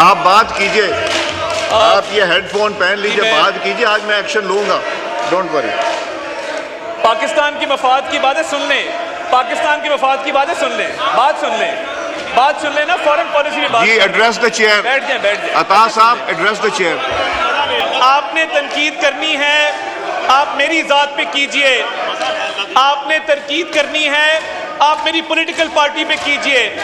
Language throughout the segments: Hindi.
आप बात कीजिए, आप ये हेडफोन पहन लीजिए, बात कीजिए, आज मैं एक्शन लूंगा, डोंट वरी। पाकिस्तान की मफाद की बातें सुन लें, पाकिस्तान की मफाद की बातें सुन लें, बात सुन लें ना, फॉरेन पॉलिसी में बात। जी एड्रेस द चेयर। बैठ जाए। अता साहब एड्रेस द चेयर। आपने तनकीद करनी है, आप मेरी जात पे कीजिए। आपने तनकीद करनी है, आप मेरी पॉलिटिकल पार्टी पे कीजिए।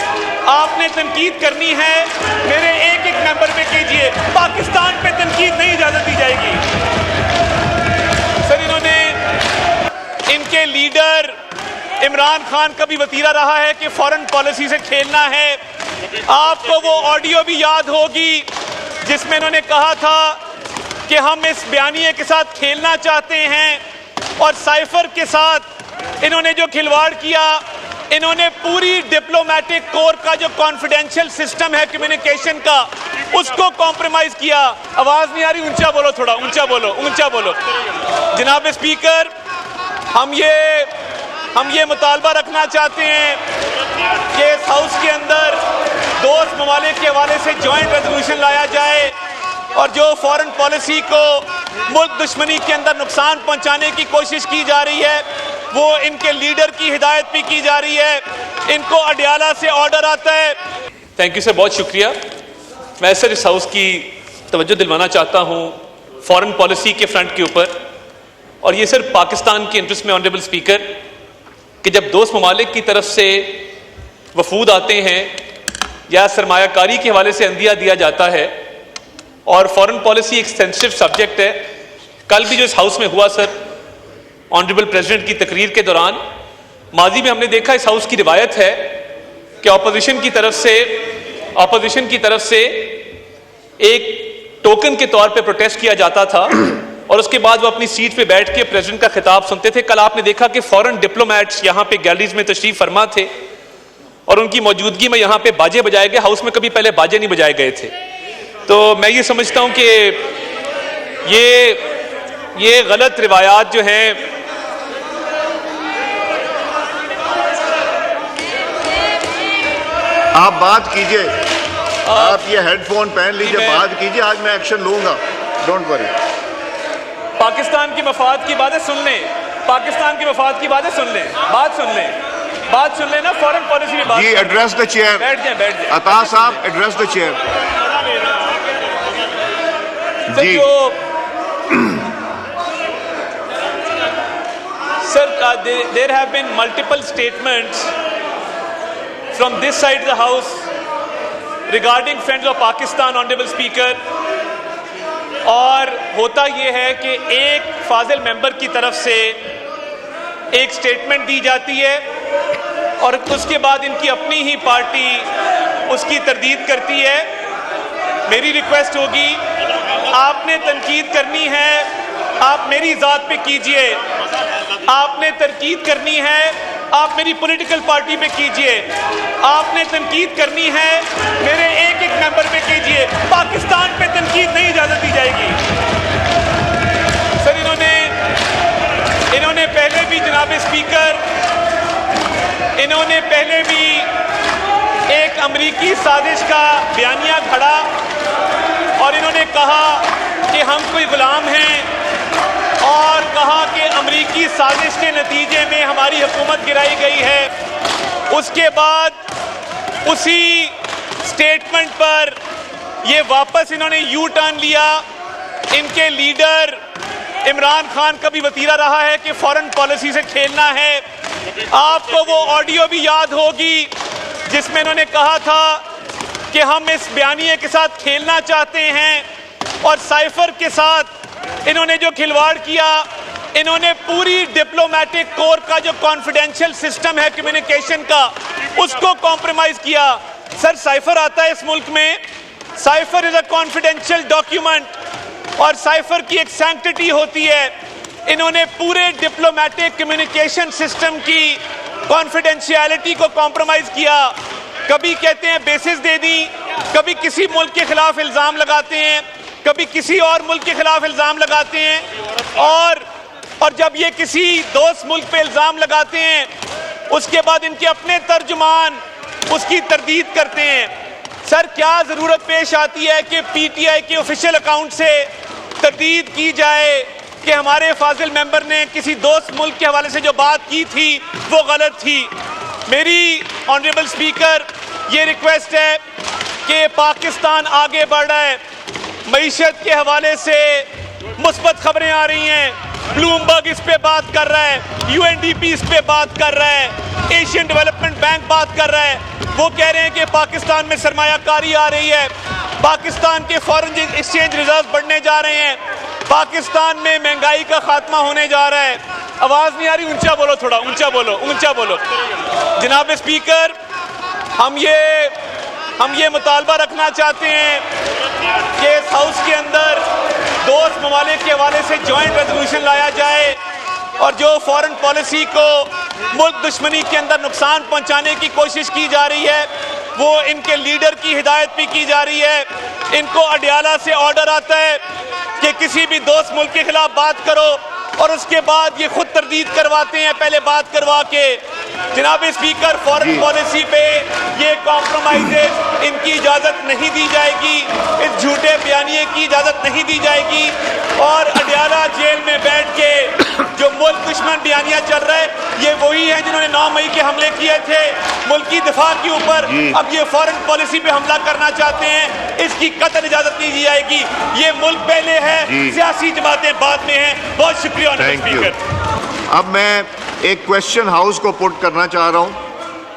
आपने तनकीद करनी है, मेरे एक एक मेंबर पे कीजिए। पाकिस्तान पे तनकीद नहीं इजाजत दी जाएगी। सर, इनके लीडर इमरान खान का भी वतीरा रहा है कि फॉरेन पॉलिसी से खेलना है। आपको वो ऑडियो भी याद होगी जिसमें इन्होंने कहा था कि हम इस बयानिए के साथ खेलना चाहते हैं, और साइफर के साथ इन्होंने जो खिलवाड़ किया, इन्होंने पूरी डिप्लोमेटिक कोर का जो कॉन्फिडेंशियल सिस्टम है कम्युनिकेशन का, उसको कॉम्प्रोमाइज किया। आवाज नहीं आ रही, ऊंचा बोलो, थोड़ा ऊंचा बोलो। जनाब स्पीकर, हम ये मुतालबा रखना चाहते हैं कि इस हाउस के अंदर दोस्त ममालिक के हवाले से जॉइंट रेजोल्यूशन लाया जाए, और जो फॉरेन पॉलिसी को मुल्क दुश्मनी के अंदर नुकसान पहुंचाने की कोशिश की जा रही है, वो इनके लीडर की हिदायत भी की जा रही है। इनको अडियाला से ऑर्डर आता है। थैंक यू सर, बहुत शुक्रिया। मैं सर इस हाउस की तवज्जो दिलवाना चाहता हूँ फॉरेन पॉलिसी के फ्रंट के ऊपर, और ये सर पाकिस्तान के इंटरेस्ट में, ऑनरेबल स्पीकर, कि जब दोस्त ममालिक की तरफ से वफूद आते हैं या सरमायाकारी के हवाले से अंदिया दिया जाता है, और फॉरेन पॉलिसी एक सेंसिटिव सब्जेक्ट है। कल भी जो इस हाउस में हुआ सर, ऑनरेबल प्रेसिडेंट की तकरीर के दौरान, माजी में हमने देखा, इस हाउस की रिवायत है कि ऑपोजिशन की तरफ से एक टोकन के तौर पे प्रोटेस्ट किया जाता था, और उसके बाद वो अपनी सीट पे बैठ के प्रेसिडेंट का खिताब सुनते थे। कल आपने देखा कि फॉरेन डिप्लोमेट्स यहाँ पे गैलरीज में तशरीफ फरमा थे, और उनकी मौजूदगी में यहाँ पे बाजे बजाए गए। हाउस में कभी पहले बाजे नहीं बजाए गए थे। तो मैं ये समझता हूँ कि ये गलत रिवायात जो हैं, आप बात कीजिए, आप ये हेडफोन पहन लीजिए, बात कीजिए, आज मैं एक्शन लूंगा, डोंट वरी। पाकिस्तान की मफाद की बातें सुन लें, पाकिस्तान की मफाद की बातें सुन लें, बात सुन लें ना, फॉरेन पॉलिसी में बात। जी एड्रेस द चेयर। बैठ जाए। अता साहब एड्रेस द चेयर। जी sir, there have been multiple statements from this side of the house regarding friends of Pakistan, honorable speaker, और होता यह है कि एक फाजिल मेंबर की तरफ से एक स्टेटमेंट दी जाती है, और उसके बाद इनकी अपनी ही पार्टी उसकी तरदीद करती है। मेरी रिक्वेस्ट होगी, आपने तनकीद करनी है, आप मेरी जात पे कीजिए। आपने तनकीद करनी है, आप मेरी पॉलिटिकल पार्टी पे कीजिए। आपने तनकीद करनी है, मेरे एक एक मेंबर पे कीजिए। पाकिस्तान पे तनकीद नहीं इजाजत दी जाएगी। सर, इन्होंने पहले भी, जनाब स्पीकर, इन्होंने पहले भी एक अमरीकी साजिश का बयानिया घड़ा, और इन्होंने कहा कि हम कोई गुलाम हैं, और कहा कि अमरीकी साजिश के नतीजे में हमारी हुकूमत गिराई गई है। उसके बाद उसी स्टेटमेंट पर ये वापस इन्होंने यू टर्न लिया। इनके लीडर इमरान खान का भी वतीरा रहा है कि फॉरेन पॉलिसी से खेलना है। आपको वो ऑडियो भी याद होगी जिसमें इन्होंने कहा था कि हम इस बयानिए के साथ खेलना चाहते हैं, और साइफर के साथ इन्होंने जो खिलवाड़ किया, इन्होंने पूरी डिप्लोमेटिक कोर का जो कॉन्फिडेंशियल सिस्टम है कम्युनिकेशन का, उसको कॉम्प्रोमाइज किया। सर, साइफर आता है इस मुल्क में, cipher is a confidential document, और साइफर की एक सैंक्टिटी होती है। इन्होंने पूरे डिप्लोमेटिक कम्युनिकेशन सिस्टम की कॉन्फिडेंशियलिटी को कॉम्प्रोमाइज किया। कभी कहते हैं बेसिस दे दी, कभी किसी मुल्क के खिलाफ इल्जाम लगाते हैं, कभी किसी और मुल्क के खिलाफ इल्जाम लगाते हैं, और जब ये किसी दोस्त मुल्क पे इल्जाम लगाते हैं, उसके बाद इनके अपने तर्जुमान उसकी तरदीद करते हैं। सर क्या जरूरत पेश आती है कि पीटीआई के ऑफिशियल अकाउंट से तरदीद की जाए कि हमारे फाजिल मेंबर ने किसी दोस्त मुल्क के हवाले से जो बात की थी वो गलत थी। मेरी ऑनरेबल स्पीकर ये रिक्वेस्ट है कि पाकिस्तान आगे बढ़ रहा है, मईशत के हवाले से मुस्बत खबरें आ रही हैं, ब्लूमबर्ग इस पे बात कर रहा है, यूएनडीपी इस पे बात कर रहा है, एशियन डेवलपमेंट बैंक बात कर रहा है। वो कह रहे हैं कि पाकिस्तान में सरमायाकारी आ रही है, पाकिस्तान के फॉरेन एक्सचेंज रिजर्व बढ़ने जा रहे हैं, पाकिस्तान में महंगाई का खात्मा होने जा रहा है। आवाज नहीं आ रही, ऊंचा बोलो, थोड़ा ऊंचा बोलो, ऊंचा बोलो। जनाब स्पीकर, हम ये मुतालबा रखना चाहते हैं कि इस हाउस के अंदर दोस्त ममालिक के हवाले से जॉइंट रेजोल्यूशन लाया जाए और जो फॉरेन पॉलिसी को मुल्क दुश्मनी के अंदर नुकसान पहुंचाने की कोशिश की जा रही है वो इनके लीडर की हिदायत भी की जा रही है। इनको अडियाला से ऑर्डर आता है कि किसी भी दोस्त मुल्क के खिलाफ बात करो और उसके बाद ये खुद तरदीद करवाते हैं पहले बात करवा के। जनाब स्पीकर, फॉरेन पॉलिसी पे ये कॉम्प्रोमाइजेज इनकी इजाज़त नहीं दी जाएगी, इस झूठे बयानिए की इजाज़त नहीं दी जाएगी और अडियाला जेल में बैठ के जो मुल्क दुश्मन बयानिया चल रहा है ये वही है जिन्होंने 9 मई के हमले किए थे मुल्क की दिफा के ऊपर। अब ये फॉरेन पॉलिसी पे हमला करना चाहते हैं, इसकी कतई इजाज़त नहीं दी जाएगी। ये मुल्क पहले है, सियासी जमातें बाद में हैं। बहुत शुक्रिया ऑनरेबल स्पीकर। अब मैं एक क्वेश्चन हाउस को पुट करना चाह रहा हूं।